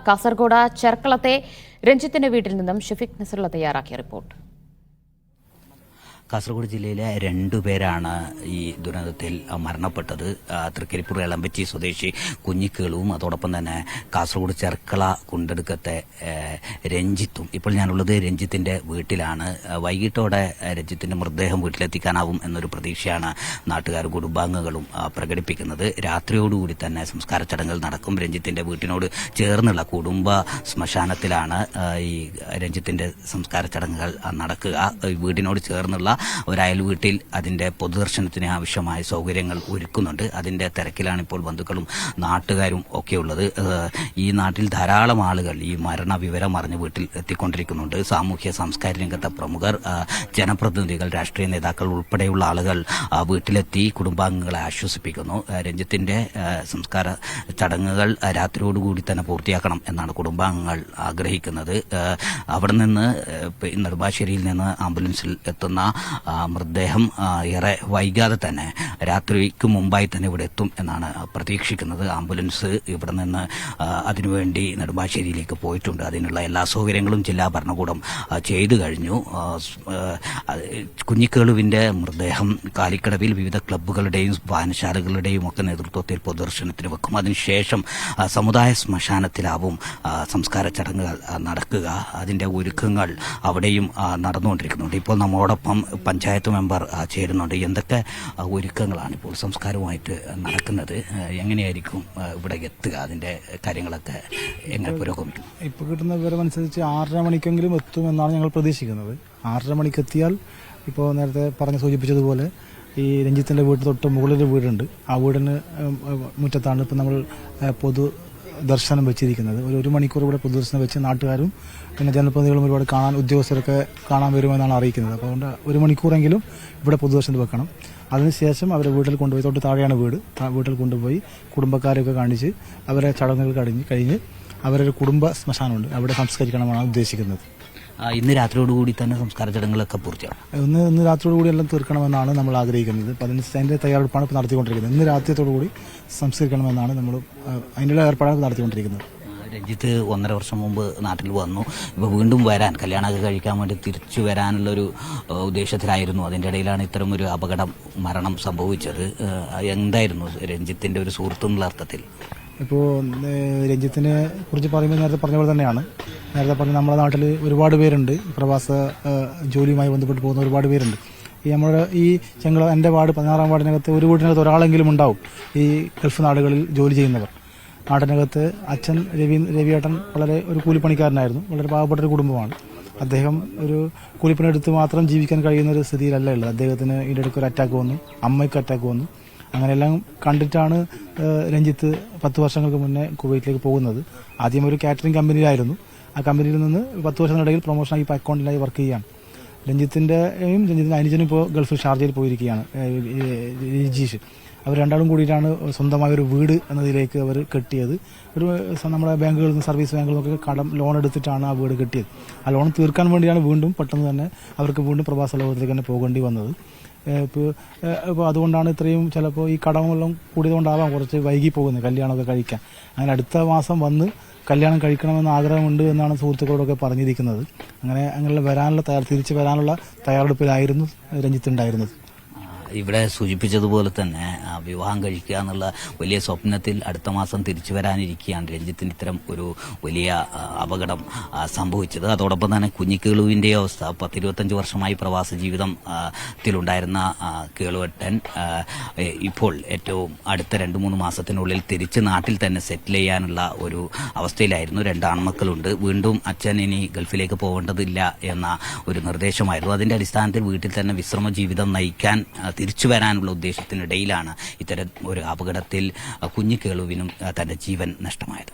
കാസർഗോഡ് ചെർക്കളത്തെ രഞ്ജിത്തിന്റെ വീട്ടിൽ നിന്നും ഷഫീഖ് നസറുള്ള തയ്യാറാക്കിയ റിപ്പോർട്ട്. കാസർഗോഡ് ജില്ലയിലെ 2 പേരാണ് ഈ ദുരന്തത്തിൽ മരണപ്പെട്ടത്. തൃക്കരിപ്പൂർ എളമ്പറ്റി സ്വദേശി കുഞ്ഞിക്കേളുവും അതോടൊപ്പം തന്നെ കാസർഗോഡ് ചെർക്കള കുണ്ടെടുക്കത്തെ രഞ്ജിത്തും. ഇപ്പോൾ ഞാനുള്ളത് രഞ്ജിത്തിന്റെ വീട്ടിലാണ്. വൈകിട്ടോടെ രഞ്ജിത്തിന്റെ മൃതദേഹം വീട്ടിലെത്തിക്കാനാവും എന്നൊരു പ്രതീക്ഷയാണ് നാട്ടുകാരും കുടുംബാംഗങ്ങളും പ്രകടിപ്പിക്കുന്നത്. രാത്രിയോടുകൂടി തന്നെ സംസ്കാര ചടങ്ങുകൾ നടക്കും. രഞ്ജിത്തിന്റെ വീട്ടിനോട് ചേർന്നുള്ള കുടുംബ ശ്മശാനത്തിലാണ് ഈ രഞ്ജിത്തിന്റെ സംസ്കാര ചടങ്ങുകൾ നടക്കുക. വീടിനോട് ചേർന്നുള്ള ഒരു അയൽ വീട്ടിൽ അതിന്റെ പൊതുദർശനത്തിന് ആവശ്യമായ സൗകര്യങ്ങൾ ഒരുക്കുന്നുണ്ട്. അതിന്റെ തിരക്കിലാണ് ഇപ്പോൾ ബന്ധുക്കളും നാട്ടുകാരും ഒക്കെയുള്ളത്. ഈ നാട്ടിൽ ധാരാളം ആളുകൾ ഈ മരണ വിവരം അറിഞ്ഞ് വീട്ടിൽ എത്തിക്കൊണ്ടിരിക്കുന്നുണ്ട്. സാമൂഹ്യ സാംസ്കാരിക രംഗത്തെ പ്രമുഖർ, ജനപ്രതിനിധികൾ, രാഷ്ട്രീയ നേതാക്കൾ ഉൾപ്പെടെയുള്ള ആളുകൾ വീട്ടിലെത്തി കുടുംബാംഗങ്ങളെ ആശ്വസിപ്പിക്കുന്നു. രഞ്ജിത്തിന്റെ സംസ്കാര ചടങ്ങുകൾ രാത്രിയോടുകൂടി തന്നെ പൂർത്തിയാക്കണം എന്നാണ് കുടുംബാംഗങ്ങൾ ആഗ്രഹിക്കുന്നത്. അവിടെ നിന്ന് നെടുമ്പാശ്ശേരിയിൽ നിന്ന് ആംബുലൻസിൽ എത്തുന്ന മൃതദേഹം ഏറെ വൈകാതെ തന്നെ രാത്രിക്ക് മുമ്പായി തന്നെ ഇവിടെ എത്തും എന്നാണ് പ്രതീക്ഷിക്കുന്നത്. ആംബുലൻസ് ഇവിടെ നിന്ന് അതിനുവേണ്ടി നെടുമ്പാശ്ശേരിയിലേക്ക് പോയിട്ടുണ്ട്. അതിനുള്ള എല്ലാ സൗകര്യങ്ങളും ജില്ലാ ഭരണകൂടം ചെയ്തു കഴിഞ്ഞു. കുഞ്ഞിക്കേളുവിന്റെ മൃതദേഹം കാലിക്കടവിൽ വിവിധ ക്ലബ്ബുകളുടെയും വായനശാലകളുടെയും ഒക്കെ നേതൃത്വത്തിൽ പൊതുദർശനത്തിന് വെക്കും. അതിനുശേഷം സമുദായ ശ്മശാനത്തിലാവും സംസ്കാര ചടങ്ങുകൾ നടക്കുക. അതിന്റെ ഒരുക്കങ്ങൾ അവിടെയും നടന്നുകൊണ്ടിരിക്കുന്നുണ്ട്. ഇപ്പോൾ നമ്മോടൊപ്പം പഞ്ചായത്ത് മെമ്പർ ചേരുന്നുണ്ട്. എന്തൊക്കെ ഒരുക്കങ്ങളാണ് ഇപ്പോൾ സംസ്കാരവുമായിട്ട് നടക്കുന്നത്? എങ്ങനെയായിരിക്കും ഇവിടെ എത്തുക? അതിന്റെ കാര്യങ്ങളൊക്കെ എങ്ങനെ പുരോഗമിക്കും? ഇപ്പോൾ കിട്ടുന്ന വിവരം അനുസരിച്ച് 6:30 മണിക്കെങ്കിലും എത്തുമെന്നാണ് ഞങ്ങൾ പ്രതീക്ഷിക്കുന്നത്. 6:30 മണിക്ക് എത്തിയാൽ ഇപ്പോൾ നേരത്തെ സൂചിപ്പിച്ചതുപോലെ ഈ രഞ്ജിത്തിന്റെ വീട്ടിൽ തൊട്ട് മുകളിൽ വീടുണ്ട്. ആ വീടിന് മുറ്റത്താണ് ഇപ്പം നമ്മൾ പൊതു ദർശനം വെച്ചിരിക്കുന്നത്. ഒരു മണിക്കൂർ ഇവിടെ പൊതുദർശനം വെച്ച് നാട്ടുകാരും പിന്നെ ജനപ്രതിനിധികളും ഒരുപാട് ഉദ്യോഗസ്ഥരൊക്കെ കാണാൻ വരുമെന്നാണ് അറിയിക്കുന്നത്. അപ്പോൾ അതുകൊണ്ട് 1 മണിക്കൂറെങ്കിലും ഇവിടെ പൊതുദർശനം വെക്കണം. അതിനുശേഷം അവരെ വീട്ടിൽ കൊണ്ടുപോയി, തൊട്ട് താഴെയാണ് വീട്, വീട്ടിൽ കൊണ്ടുപോയി കുടുംബക്കാരെയൊക്കെ കാണിച്ച് അവരെ ചടങ്ങുകൾ കഴിഞ്ഞ് അവരൊരു കുടുംബ ശ്മശാനമുണ്ട്, അവിടെ സംസ്കരിക്കണമെന്നാണ് ഉദ്ദേശിക്കുന്നത്. ഇന്ന് രാത്രിയോടുകൂടി തന്നെ സംസ്കാര ചടങ്ങുകളൊക്കെ പൂർത്തിയാവും. ഇന്ന് രാത്രിയോടുകൂടി എല്ലാം തീർക്കണമെന്നാണ് നമ്മൾ ആഗ്രഹിക്കുന്നത്. അപ്പോൾ അതിന്റെ തയ്യാറെടുപ്പാണ് ഇപ്പോൾ നടത്തിക്കൊണ്ടിരിക്കുന്നത്. ഇന്ന് രാത്രിയോടുകൂടി സംസ്കരിക്കണമെന്നാണ് നമ്മൾ അതിനുള്ള ഏർപ്പാടാണ് നടത്തിക്കൊണ്ടിരിക്കുന്നത്. രഞ്ജിത്ത് 1.5 വർഷം മുമ്പ് നാട്ടിൽ വന്നു. ഇപ്പോൾ വീണ്ടും വരാൻ, കല്യാണമൊക്കെ കഴിക്കാൻ വേണ്ടി തിരിച്ചു വരാനുള്ളൊരു ഉദ്ദേശത്തിലായിരുന്നു. അതിൻ്റെ ഇടയിലാണ് ഇത്തരം ഒരു മരണം സംഭവിച്ചത്. എന്തായിരുന്നു രഞ്ജിത്തിന്റെ ഒരു സുഹൃത്ത് എന്നുള്ള അർത്ഥത്തിൽ? ഇപ്പോൾ രഞ്ജിത്തിനെ കുറിച്ച് പറയുമ്പോൾ നേരത്തെ പറഞ്ഞ പോലെ തന്നെയാണ്. നേരത്തെ പറഞ്ഞ നമ്മുടെ നാട്ടിൽ ഒരുപാട് പേരുണ്ട്, പ്രവാസ ജോലിയുമായി ബന്ധപ്പെട്ട് പോകുന്ന ഒരുപാട് പേരുണ്ട്. ഈ എൻ്റെ വാർഡ് 16-ാം വാർഡിനകത്ത് ഒരു വീടിനകത്ത് ഒരാളെങ്കിലും ഉണ്ടാവും ഈ ഗൾഫ് നാടുകളിൽ ജോലി ചെയ്യുന്നവർ. നാട്ടിനകത്ത് അച്ഛൻ രവിയേട്ടൻ വളരെ ഒരു കൂലിപ്പണിക്കാരനായിരുന്നു. വളരെ പാവപ്പെട്ട ഒരു കുടുംബമാണ്. അദ്ദേഹം ഒരു കൂലിപ്പണിയെടുത്ത് മാത്രം ജീവിക്കാൻ കഴിയുന്ന ഒരു സ്ഥിതിയിലല്ല ഉള്ളത്. അദ്ദേഹത്തിന് ഇതിൻ്റെ ഇടയ്ക്ക് ഒരു അറ്റാക്ക് വന്നു, അമ്മയ്ക്ക് അറ്റാക്ക് വന്നു. അങ്ങനെയെല്ലാം കണ്ടിട്ടാണ് രഞ്ജിത്ത് 10 വർഷങ്ങൾക്ക് മുന്നേ കുവൈറ്റിലേക്ക് പോകുന്നത്. ആദ്യം ഒരു കാറ്ററിംഗ് കമ്പനിയിലായിരുന്നു. ആ കമ്പനിയിൽ നിന്ന് 10 വർഷത്തിനിടയിൽ പ്രൊമോഷനായി ഇപ്പോൾ അക്കൗണ്ടിലായി വർക്ക് ചെയ്യുകയാണ്. രഞ്ജിത്തിന്റെ അനുജനും ഇപ്പോൾ ഗൾഫിൽ ഷാർജയിൽ പോയിരിക്കുകയാണ്, രജീഷ്. അവർ രണ്ടാളും കൂടിയിട്ടാണ് സ്വന്തമായ ഒരു വീട് എന്നതിലേക്ക് അവർ കെട്ടിയത്. നമ്മുടെ ബാങ്കുകളിൽ നിന്ന്, സർവീസ് ബാങ്കുകളിൽ നിന്നൊക്കെ ലോൺ എടുത്തിട്ടാണ് ആ വീട് കെട്ടിയത്. ആ ലോൺ തീർക്കാൻ വേണ്ടിയാണ് വീണ്ടും പെട്ടെന്ന് തന്നെ അവർക്ക് വീണ്ടും പ്രവാസ ലോകത്തിലേക്ക് തന്നെ പോകേണ്ടി വന്നത്. ഇപ്പോൾ അതുകൊണ്ടാണ് ഇത്രയും, ചിലപ്പോൾ ഈ കടമെല്ലാം കൂടിയതുകൊണ്ടാവാം കുറച്ച് വൈകി പോകുന്നത് കല്യാണമൊക്കെ കഴിക്കാൻ. അങ്ങനെ അടുത്ത മാസം വന്ന് കല്യാണം കഴിക്കണമെന്ന് ആഗ്രഹമുണ്ട് എന്നാണ് സുഹൃത്തുക്കളോടൊക്കെ പറഞ്ഞിരിക്കുന്നത്. അങ്ങനെയുള്ള തിരിച്ചു വരാനുള്ള തയ്യാറെടുപ്പിലായിരുന്നു രഞ്ജിത്ത് ഉണ്ടായിരുന്നത്. ഇവിടെ സൂചിപ്പിച്ചതുപോലെ തന്നെ വിവാഹം കഴിക്കുക എന്നുള്ള വലിയ സ്വപ്നത്തിൽ അടുത്ത മാസം തിരിച്ചു വരാനിരിക്കുകയാണ് രഞ്ജിത്തിന് ഇത്തരം ഒരു വലിയ അപകടം സംഭവിച്ചത്. അതോടൊപ്പം തന്നെ കുഞ്ഞിക്കേളുവിന്റെ അവസ്ഥ, 10-25 വർഷമായി പ്രവാസ ജീവിതത്തിലുണ്ടായിരുന്ന കേളുവട്ടൻ ഇപ്പോൾ ഏറ്റവും അടുത്ത 2-3 മാസത്തിനുള്ളിൽ തിരിച്ച് നാട്ടിൽ തന്നെ സെറ്റിൽ ചെയ്യാനുള്ള ഒരു അവസ്ഥയിലായിരുന്നു. 2 ആൺമക്കളുണ്ട്. വീണ്ടും അച്ഛൻ ഇനി ഗൾഫിലേക്ക് പോകേണ്ടതില്ല എന്ന ഒരു നിർദ്ദേശമായിരുന്നു. അതിന്റെ അടിസ്ഥാനത്തിൽ വീട്ടിൽ തന്നെ വിശ്രമ ജീവിതം നയിക്കാൻ തിരിച്ചു വരാനുള്ള ഉദ്ദേശത്തിനിടയിലാണ് ഇത്തരം ഒരു അപകടത്തിൽ കുഞ്ഞിക്കേളുവിനും തന്റെ ജീവൻ നഷ്ടമായത്.